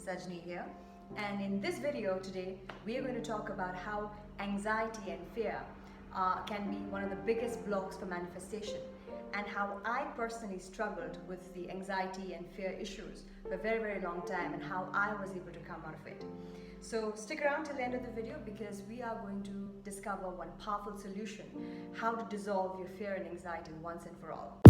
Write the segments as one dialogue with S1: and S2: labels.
S1: Sajni here, and in this video today we are going to talk about how anxiety and fear can be one of the biggest blocks for manifestation, and how I personally struggled with the anxiety and fear issues for a very long time, and how I was able to come out of it. So stick around till the end of the video, because we are going to discover one powerful solution, how to dissolve your fear and anxiety once and for all.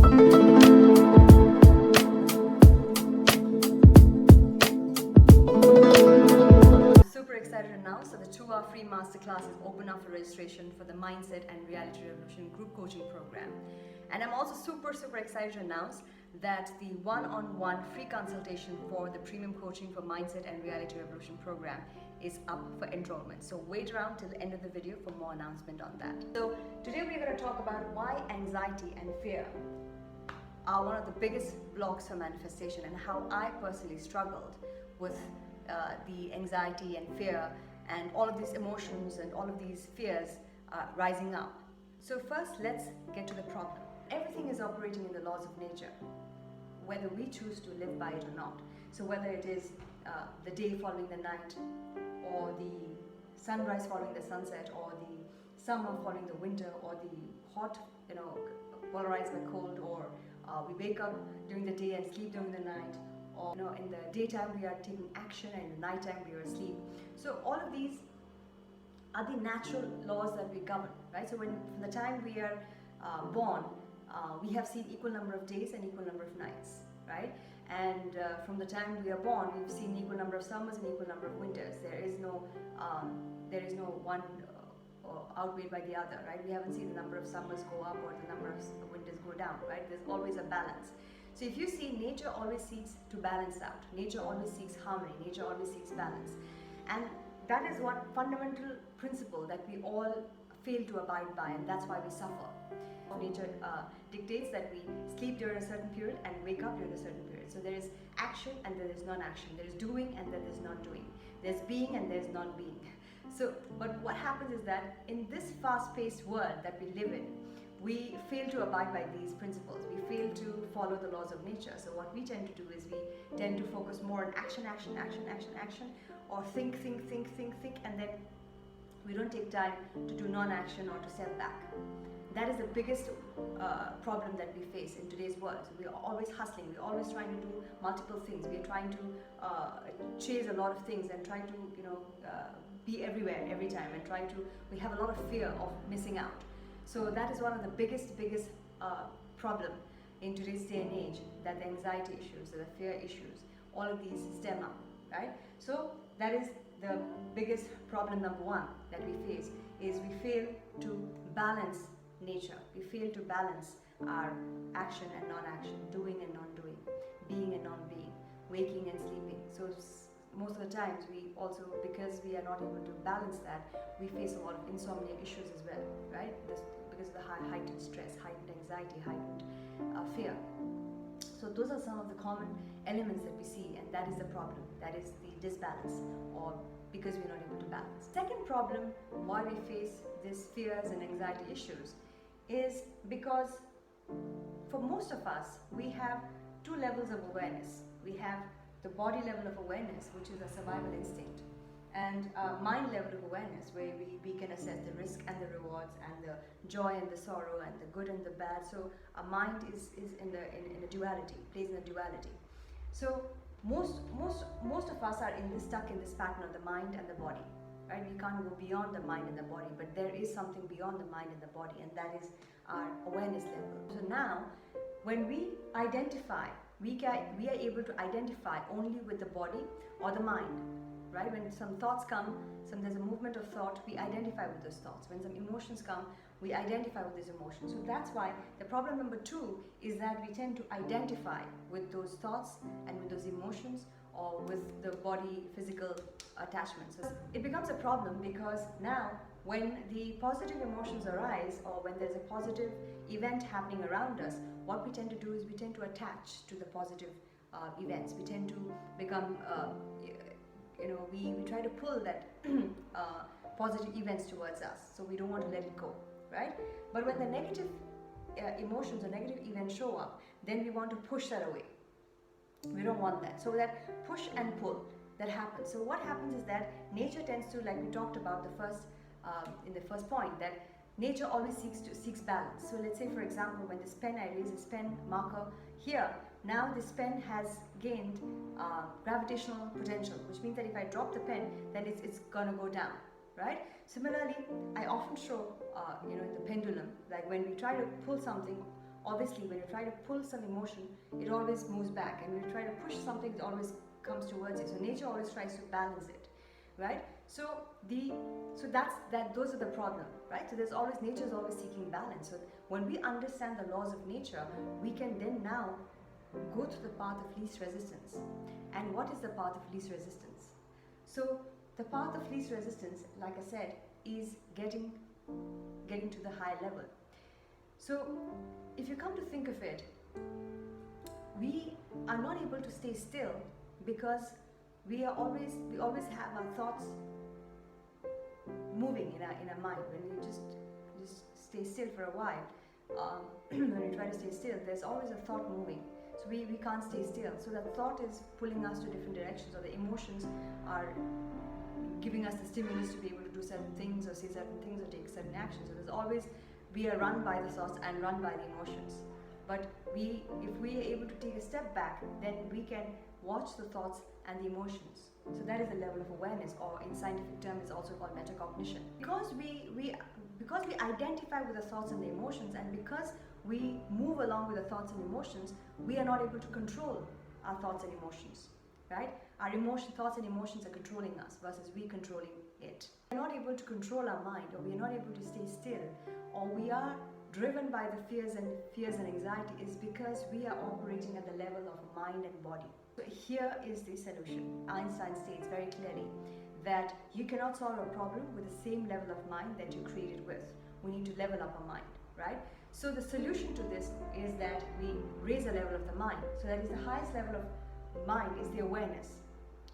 S1: Super excited to announce that the 2-hour free masterclass is open up for registration for the Mindset and Reality Revolution group coaching program. And I'm also super excited to announce that the one-on-one free consultation for the premium coaching for Mindset and Reality Revolution program is up for enrollment. So wait around till the end of the video for more announcement on that. So today we're going to talk about why anxiety and fear are one of the biggest blocks for manifestation, and how I personally struggled with the anxiety and fear and all of these emotions and all of these fears rising up. So first, let's get to the problem. Everything is operating in the laws of nature, whether we choose to live by it or not. So whether it is the day following the night, or the sunrise following the sunset, or the summer following the winter, or the hot, polarized by cold, or we wake up during the day and sleep during the night, or in the daytime we are taking action and in the nighttime we are asleep. So all of these are the natural laws that we govern, right? So from the time we are born, we have seen equal number of days and equal number of nights, right? And from the time we are born, we've seen equal number of summers and equal number of winters. There is no one outweighed by the other, right? We haven't seen the number of summers go up or the number of winters go down, right? There's always a balance. So if you see, nature always seeks to balance out. Nature always seeks harmony. Nature always seeks balance. And that is one fundamental principle that we all fail to abide by, and that's why we suffer. Nature dictates that we sleep during a certain period and wake up during a certain period. So there is action and there is non-action. There is doing and there is not-doing. There's being and there's non-being. So, but what happens is that in this fast-paced world that we live in, we fail to abide by these principles. We fail to follow the laws of nature. So what we tend to do is we tend to focus more on action, or think, and then we don't take time to do non-action or to step back. That is the biggest problem that we face in today's world. So we are always hustling. We're always trying to do multiple things. We are trying to chase a lot of things and trying to be everywhere every time, and we have a lot of fear of missing out. So that is one of the biggest problem in today's day and age, that the anxiety issues, the fear issues, all of these stem up, right? So that is the biggest problem number one that we face, is we fail to balance nature. We fail to balance our action and non-action, doing and non-doing, being and non-being, waking and sleeping. So most of the times we also, because we are not able to balance that, we face a lot of insomnia issues as well, right? Because of the heightened stress, heightened anxiety, heightened fear. So those are some of the common elements that we see, and that is the problem. That is the disbalance, or because we're not able to balance. Second problem why we face these fears and anxiety issues is because for most of us, we have two levels of awareness. We have the body level of awareness, which is a survival instinct, and mind level of awareness, where we can assess the risk and the rewards, and the joy and the sorrow, and the good and the bad. So our mind is in a duality, plays in a duality. So most of us are stuck in this pattern of the mind and the body, right? We can't go beyond the mind and the body, but there is something beyond the mind and the body, and that is our awareness level. So now, when we identify, we are able to identify only with the body or the mind, right? When some thoughts come, there's a movement of thought, we identify with those thoughts. When some emotions come, we identify with those emotions. So that's why the problem number two is that we tend to identify with those thoughts and with those emotions, or with the body physical attachments. So it becomes a problem, because now when the positive emotions arise, or when there's a positive event happening around us, what we tend to do is we tend to attach to the positive events. We tend to become we try to pull that positive events towards us, so we don't want to let it go, right? But when the negative emotions or negative events show up, then we want to push that away. We don't want that. So that push and pull, that happens. So what happens is that nature tends to, like we talked about in the first point, that nature always seeks balance. So let's say, for example, when this pen, I raise this pen marker here, now this pen has gained gravitational potential, which means that if I drop the pen, then it's gonna go down, right? Similarly, I often show, in the pendulum, like when we try to pull something, obviously when you try to pull some emotion, it always moves back, and when you try to push something, it always comes towards you. So nature always tries to balance it, right? So those are the problem, right? So there's always, nature is always seeking balance. So when we understand the laws of nature, we can then now go to the path of least resistance. And what is the path of least resistance? So the path of least resistance, like I said, is getting to the high level. So if you come to think of it, we are not able to stay still because we always have our thoughts moving in our mind. When we just stay still for a while, when we try to stay still, there's always a thought moving. So we can't stay still. So that thought is pulling us to different directions, or the emotions are giving us the stimulus to be able to do certain things or say certain things or take certain actions. So there's always, we are run by the thoughts and run by the emotions. But if we are able to take a step back, then we can watch the thoughts and the emotions. So that is a level of awareness, or in scientific term is also called metacognition. Because we identify with the thoughts and the emotions, and because we move along with the thoughts and emotions, we are not able to control our thoughts and emotions, right? Our thoughts and emotions are controlling us versus we controlling it. We are not able to control our mind, or we are not able to stay still, or we are driven by the fears and anxiety, is because we are operating at the level of mind and body. So here is the solution. Einstein states very clearly that you cannot solve a problem with the same level of mind that you created with. We need to level up our mind, right? So the solution to this is that we raise the level of the mind. So that is the highest level of mind is the awareness,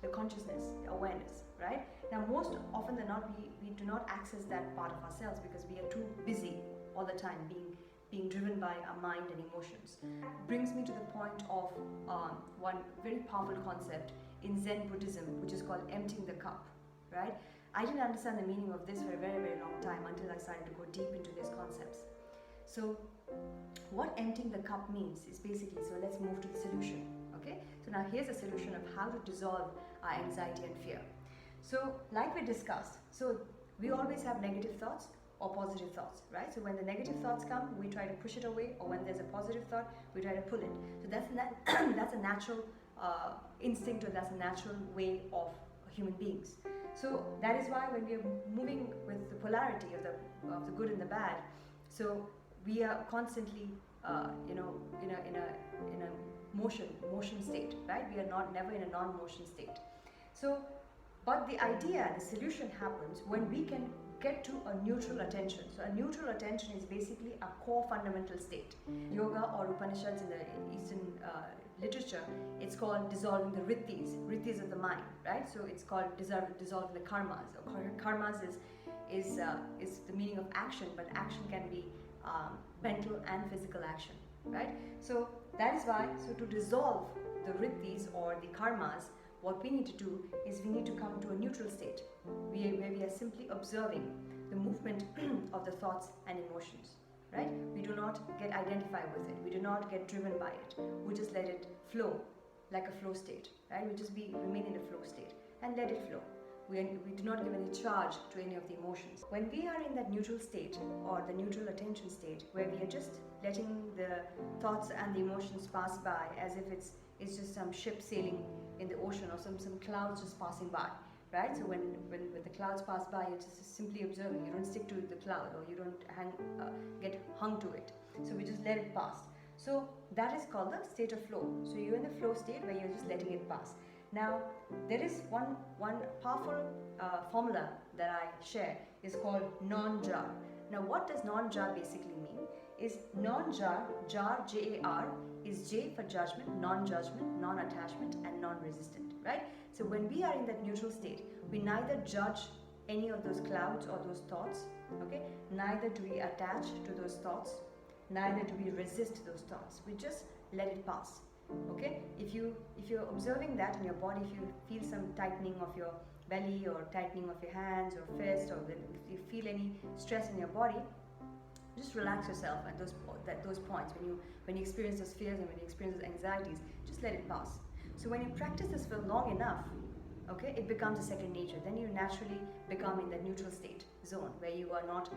S1: the consciousness, the awareness, right? Now most often than not, we do not access that part of ourselves because we are too busy all the time being driven by our mind and emotions. Brings me to the point of one very powerful concept in Zen Buddhism, which is called emptying the cup, right? I didn't understand the meaning of this for a very, very long time until I started to go deep into these concepts. So what emptying the cup means is basically, so let's move to the solution, okay? So now here's a solution of how to dissolve our anxiety and fear. So like we discussed, so we always have negative thoughts or positive thoughts, right? So when the negative thoughts come, we try to push it away, or when there's a positive thought, we try to pull it. So that's a natural instinct, or that's a natural way of human beings. So that is why when we are moving with the polarity of the good and the bad, so we are constantly, in a motion state, right? We are never in a non-motion state. So, but the idea, the solution happens when we can get to a neutral attention. So a neutral attention is basically a core fundamental state. Yoga or Upanishads in the Eastern literature, it's called dissolving the riddhis of the mind, right? So it's called dissolving the karmas. Karmas is the meaning of action, but action can be mental and physical action, right? So that is why, so to dissolve the riddhis or the karmas, what we need to do is we need to come to a neutral state where we are simply observing the movement of the thoughts and emotions, right? We do not get identified with it. We do not get driven by it. We just let it flow like a flow state, right? We just remain in a flow state and let it flow. We do not give any charge to any of the emotions. When we are in that neutral state, or the neutral attention state, where we are just letting the thoughts and the emotions pass by as if it's just some ship sailing in the ocean, or some clouds just passing by, right? So when the clouds pass by, you're just simply observing. You don't stick to the cloud, or you don't get hung to it. So we just let it pass. So that is called the state of flow. So you're in the flow state where you're just letting it pass. Now there is one powerful formula that I share is called non-jar. Now what does non-jar basically mean? Is non-jar, Jar, is J for judgment, non-judgment, non-attachment, and non-resistant, right? So when we are in that neutral state, we neither judge any of those clouds or those thoughts, okay? Neither do we attach to those thoughts, neither do we resist those thoughts. We just let it pass. Okay, if you're observing that in your body, if you feel some tightening of your belly or tightening of your hands or fist, or if you feel any stress in your body, just relax yourself at those points when you experience those fears and when you experience those anxieties. Just let it pass. So when you practice this for long enough, okay, it becomes a second nature. Then you naturally become in that neutral state zone where you are not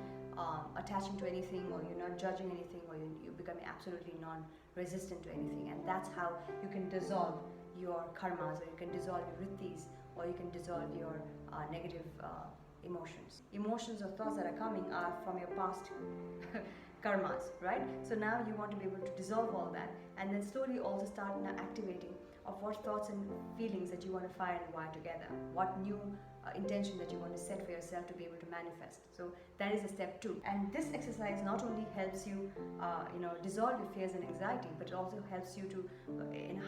S1: attaching to anything, or you're not judging anything, or you're becoming absolutely non-resistant to anything. And that's how you can dissolve your karmas, or you can dissolve your riddhis, or you can dissolve your negative emotions. Emotions or thoughts that are coming are from your past karmas, right? So now you want to be able to dissolve all that, and then slowly also start now activating of what thoughts and feelings that you want to fire and wire together, what new intention that you want to set for yourself to be able to manifest. So that is a step 2. And this exercise not only helps you, dissolve your fears and anxiety, but it also helps you to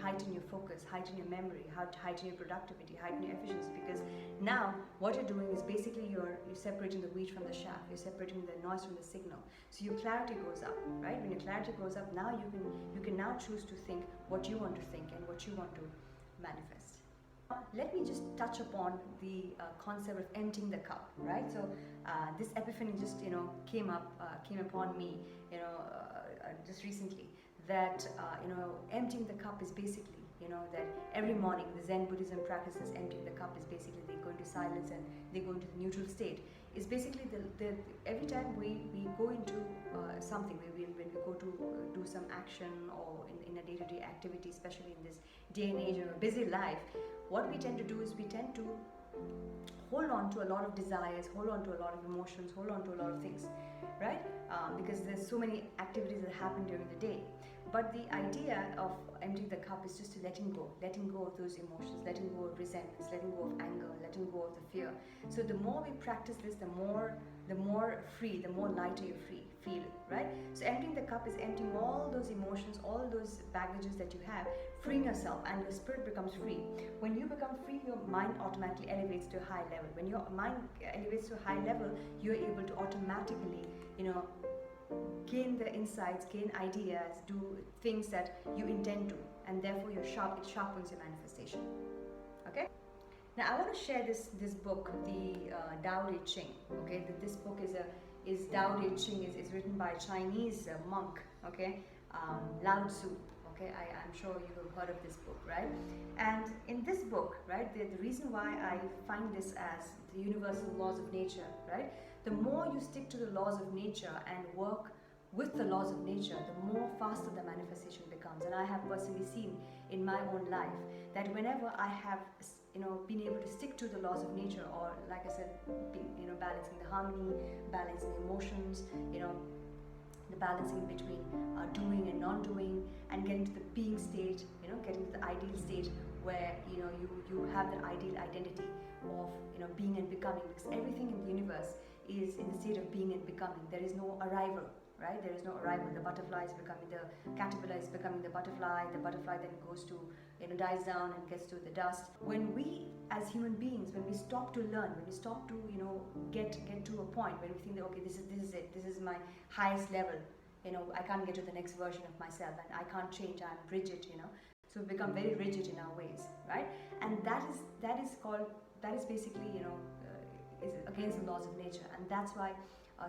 S1: heighten your focus, heighten your memory, heighten your productivity, heighten your efficiency. Because now what you're doing is basically you're separating the wheat from the chaff, you're separating the noise from the signal. So your clarity goes up, right? When your clarity goes up, now you can now choose to think what you want to think and what you want to manifest. Let me just touch upon the concept of emptying the cup, right? So this epiphany just came upon me just recently, that emptying the cup is basically that every morning the Zen Buddhism practices emptying the cup is basically they go into silence and they go into the neutral state. Is basically every time we go into something, when we go to do some action or in a day-to-day activity, especially in this day and age of a busy life, what we tend to do is we tend to hold on to a lot of desires, hold on to a lot of emotions, hold on to a lot of things, right? Because there's so many activities that happen during the day. But the idea of emptying the cup is just to letting go of those emotions, letting go of resentments, letting go of anger, letting go of the fear. So the more we practice this, the more free, the more lighter you feel, right? So emptying the cup is emptying all those emotions, all those baggages that you have, freeing yourself, and your spirit becomes free. When you become free, your mind automatically elevates to a high level. When your mind elevates to a high level, you're able to automatically, gain the insights, gain ideas, do things that you intend to, and therefore it sharpens your manifestation. Okay? Now I want to share this book, the Tao Te Ching. Okay, this book is Tao Te Ching is written by a Chinese monk. Okay, Lao Tzu. Okay, I'm sure you have heard of this book, right? And in this book, right, the reason why I find this as the universal laws of nature, right? The more you stick to the laws of nature and work with the laws of nature, the more faster the manifestation becomes. And I have personally seen in my own life that whenever I have been able to stick to the laws of nature, or like I said, balancing the harmony, balancing the emotions, the balancing between doing and non-doing, and getting to the being state, getting to the ideal state where you have that ideal identity of being and becoming, because everything in the universe is in the state of being and becoming. There is no arrival, right? There is no arrival. The butterfly is becoming the caterpillar, is becoming the butterfly then goes to dies down and gets to the dust. When we as human beings, when we stop to learn, when we stop to get to a point where we think that okay, this is it, this is my highest level, I can't get to the next version of myself and I can't change, I'm rigid, so we become very rigid in our ways, right? And that is basically is against the laws of nature, and that's why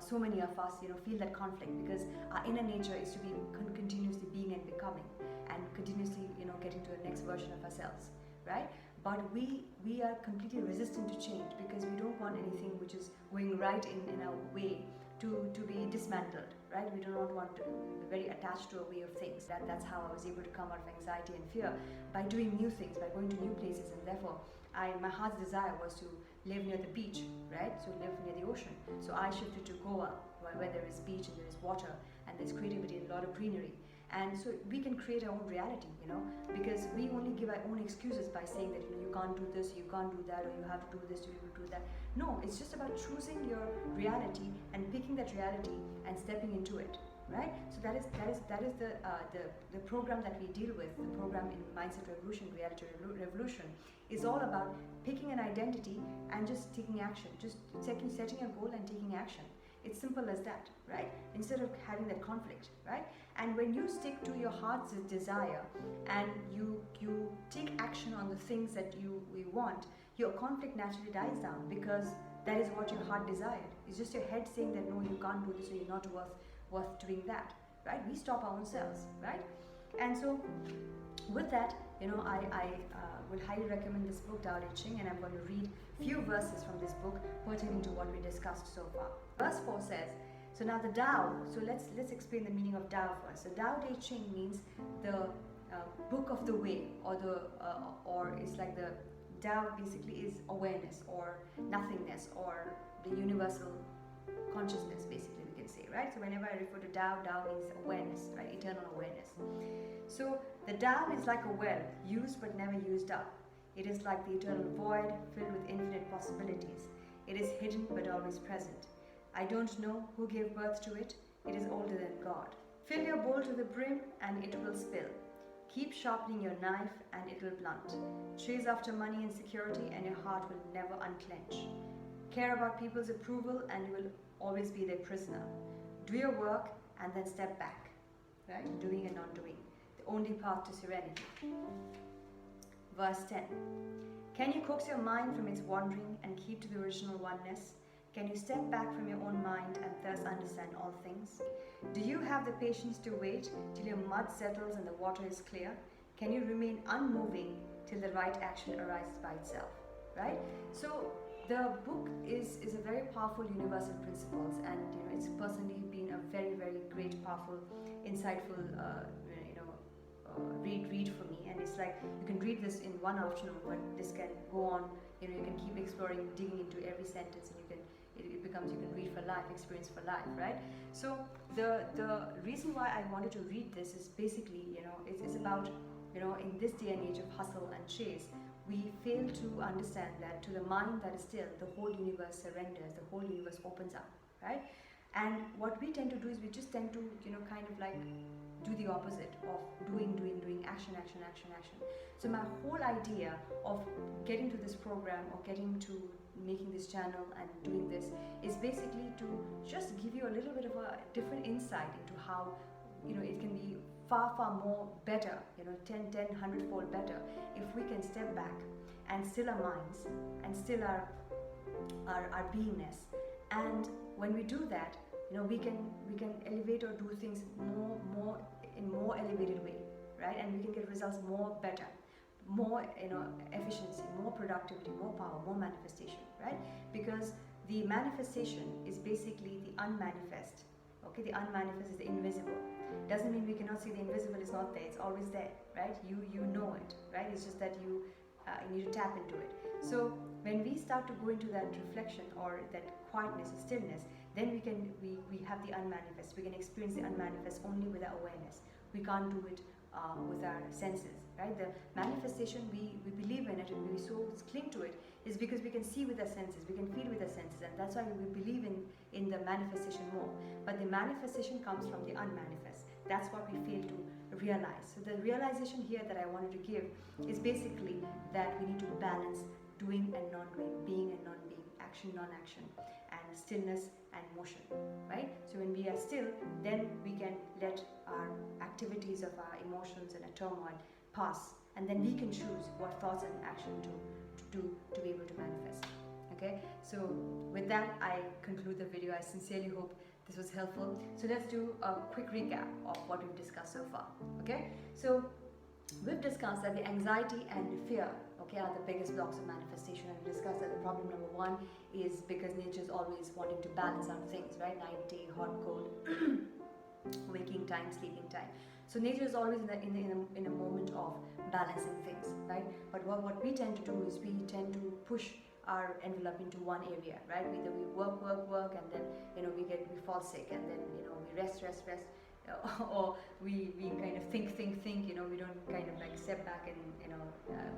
S1: so many of us feel that conflict, because our inner nature is to be continuously being and becoming, and continuously getting to the next version of ourselves, right? But we are completely resistant to change, because we don't want anything which is going right in our way to be dismantled, right? We do not want to be very attached to a way of things. That's how I was able to come out of anxiety and fear, by doing new things, by going to new places. And therefore my heart's desire was to live near the beach, right? So live near the ocean. So I shifted to Goa, where there is beach and there is water and there's creativity and a lot of greenery. And so we can create our own reality, because we only give our own excuses by saying that you can't do this, you can't do that, or you have to do this, you have to do that. No, it's just about choosing your reality and picking that reality and stepping into it, right? So that is the program that we deal with. The program in Mindset Revolution, Reality Revolution, is all about picking an identity and just taking action, just setting a goal and taking action. It's simple as that, right? Instead of having that conflict, right? And when you stick to your heart's desire and you take action on the things that you want, your conflict naturally dies down, because that is what your heart desired. It's just your head saying that no, you can't do this, or you're not worth doing that, right? We stop ourselves, right? And so with that, I will highly recommend this book, Tao Te Ching, and I'm going to read few verses from this book pertaining to what we discussed so far. Verse 4 says, so now the Tao, so let's explain the meaning of Tao first. So Tao Te Ching means the book of the way, or it's like the Tao basically is awareness or nothingness or the universal consciousness, basically we can say, right? So whenever I refer to Tao, Tao means awareness, right? Eternal awareness. So the Tao is like a well, used but never used up. It is like the eternal void filled with infinite possibilities. It is hidden but always present. I don't know who gave birth to it. It is older than God. Fill your bowl to the brim and it will spill. Keep sharpening your knife and it will blunt. Chase after money and security and your heart will never unclench. Care about people's approval and you will always be their prisoner. Do your work and then step back, right? Doing and not doing. The only path to serenity. Verse 10. Can you coax your mind from its wandering and keep to the original oneness? Can you step back from your own mind and thus understand all things? Do you have the patience to wait till your mud settles and the water is clear? Can you remain unmoving till the right action arises by itself? Right? So the book is a very powerful universal principles, and it's personally been a very, very great, powerful, insightful read for me. And it's like you can read this in one afternoon, but this can go on. You can keep exploring, digging into every sentence, and it becomes, you can read for life, experience for life, right? So the reason why I wanted to read this is basically, it's about, in this day and age of hustle and chase, we fail to understand that to the mind that is still, the whole universe surrenders, the whole universe opens up, right? And what we tend to do is we just tend to, kind of like do the opposite of doing, action. So my whole idea of getting to this program, or getting to making this channel and doing this, is basically to just give you a little bit of a different insight into how, it can be far more better, 10, 100-fold better, if we can step back and still our minds and still our beingness. And when we do that, we can elevate or do things more in more elevated way, right? And we can get results more better, more efficiency, more productivity, more power, more manifestation, right? Because the manifestation is basically the unmanifest. Okay, the unmanifest is the invisible. Doesn't mean we cannot see the invisible is not there. It's always there, right? You know it, right? It's just that you need to tap into it. So when we start to go into that reflection or that quietness or stillness, then we have the unmanifest. We can experience the unmanifest only with our awareness. We can't do it with our senses, right? The manifestation, we believe in it and we so cling to it is because we can see with our senses, we can feel with our senses, and that's why we believe in the manifestation more. But the manifestation comes from the unmanifest. That's what we fail to realize. So the realization here that I wanted to give is basically that we need to balance doing and not doing, being and not being, action, non-action, and stillness and motion, right? So when we are still, then we can let our activities of our emotions and our turmoil pass, and then we can choose what thoughts and action to do to be able to manifest. Okay, so with that I conclude the video. I sincerely hope this was helpful. So let's do a quick recap of what we've discussed so far. Okay, so we've discussed that the anxiety and fear, okay, are the biggest blocks of manifestation, and we discussed that the problem number one is because nature is always wanting to balance out things, right? Night, day, hot, cold, waking time, sleeping time. So nature is always in a moment of balancing things, right? But what we tend to do is we tend to push our envelope into one area, right? Either we work, and then we fall sick, and then we rest, or we kind of think, we don't kind of like step back and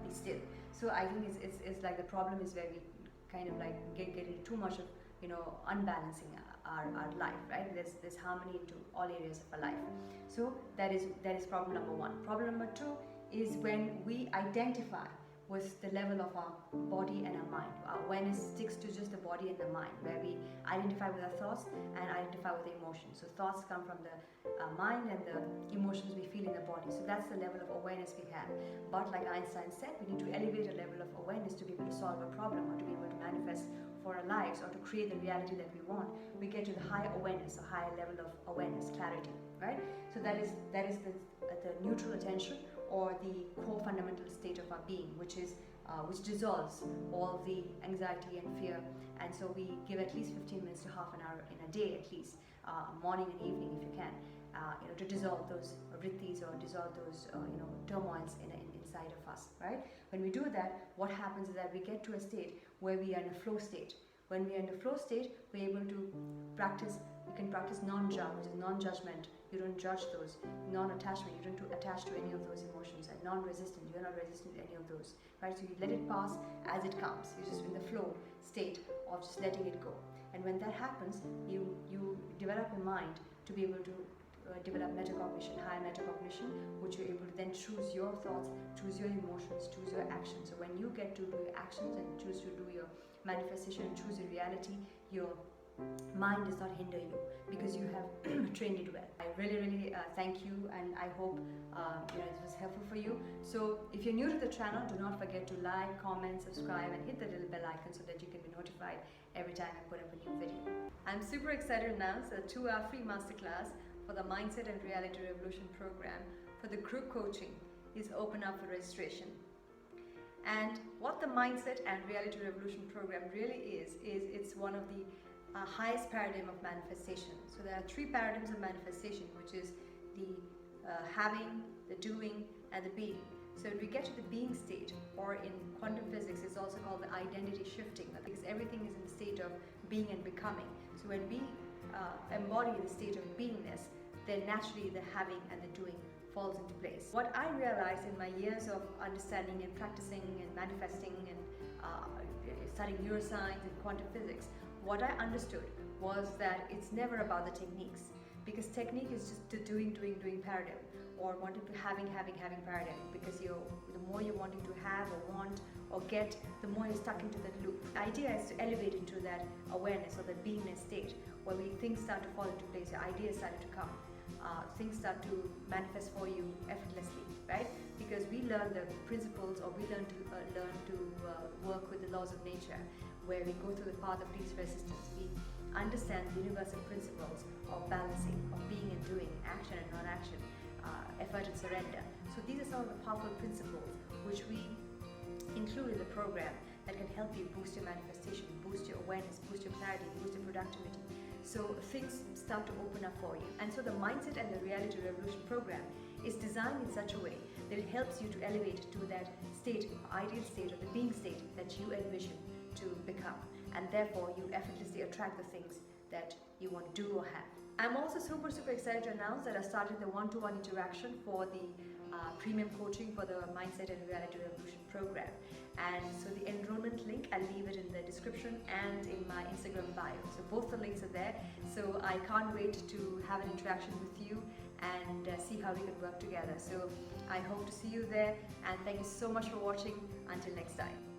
S1: be still. So I think it's like the problem is where we kind of like get into too much of unbalancing our life, right? There's harmony into all areas of our life. So that is problem number one. Problem number two is when we identify with the level of our body and our mind. Our awareness sticks to just the body and the mind, where we identify with our thoughts and identify with the emotions. So thoughts come from the mind, and the emotions we feel in the body. So that's the level of awareness we have. But like Einstein said, we need to elevate a level of awareness to be able to solve a problem, or to be able to manifest for our lives, or to create the reality that we want. We get to the higher awareness, a higher level of awareness, clarity, right? So that is the neutral attention, or the core fundamental state of our being, which dissolves all the anxiety and fear. And so we give at least 15 minutes to half an hour in a day, at least morning and evening if you can, to dissolve those vrittis, or dissolve those turmoils inside of us, right? When we do that, what happens is that we get to a state where we are in a flow state. When we are in the flow state, we're able to practice. You can practice non-judge, which is non-judgment. You don't judge those. Non-attachment, you don't attach to any of those emotions. And non-resistant, you're not resistant to any of those, right? So you let it pass as it comes. You're just in the flow state of just letting it go. And when that happens, you develop a mind to be able to develop metacognition, higher metacognition, which you're able to then choose your thoughts, choose your emotions, choose your actions. So when you get to do your actions and choose to do your manifestation and choose your reality, your mind does not hinder you, because you have trained it well. I really thank you, and I hope this was helpful for you. So if you're new to the channel, do not forget to like, comment, subscribe, and hit the little bell icon so that you can be notified every time I put up a new video. I'm super excited to announce a 2-hour free masterclass for the Mindset and Reality Revolution program for the group coaching is open up for registration. And what the Mindset and Reality Revolution program really is it's one of the highest paradigm of manifestation. So there are 3 paradigms of manifestation, which is the having, the doing, and the being. So if we get to the being state, or in quantum physics it's also called the identity shifting, because everything is in the state of being and becoming. So when we embody the state of beingness, then naturally the having and the doing falls into place. What I realized in my years of understanding and practicing and manifesting and studying neuroscience and quantum physics, what I understood was that it's never about the techniques, because technique is just the doing paradigm, or wanting to having paradigm, because the more you're wanting to have or want or get, the more you're stuck into that loop. The idea is to elevate into that awareness, or the beingness state, where things start to fall into place, your ideas start to come, things start to manifest for you effortlessly, right? Because we learn the principles, or we learn to work with the laws of nature, where we go through the path of least resistance. We understand the universal principles of balancing, of being and doing, action and non-action, effort and surrender. So these are some of the powerful principles which we include in the program that can help you boost your manifestation, boost your awareness, boost your clarity, boost your productivity. So things start to open up for you. And so the Mindset and the Reality Revolution program is designed in such a way that it helps you to elevate to that state, ideal state, or the being state that you envision to become, and therefore you effortlessly attract the things that you want to do or have. I'm also super excited to announce that I started the one-to-one interaction for the premium coaching for the Mindset and Reality Revolution program. And so the enrollment link, I'll leave it in the description and in my Instagram bio. So both the links are there. So I can't wait to have an interaction with you and see how we can work together. So I hope to see you there, and thank you so much for watching. Until next time.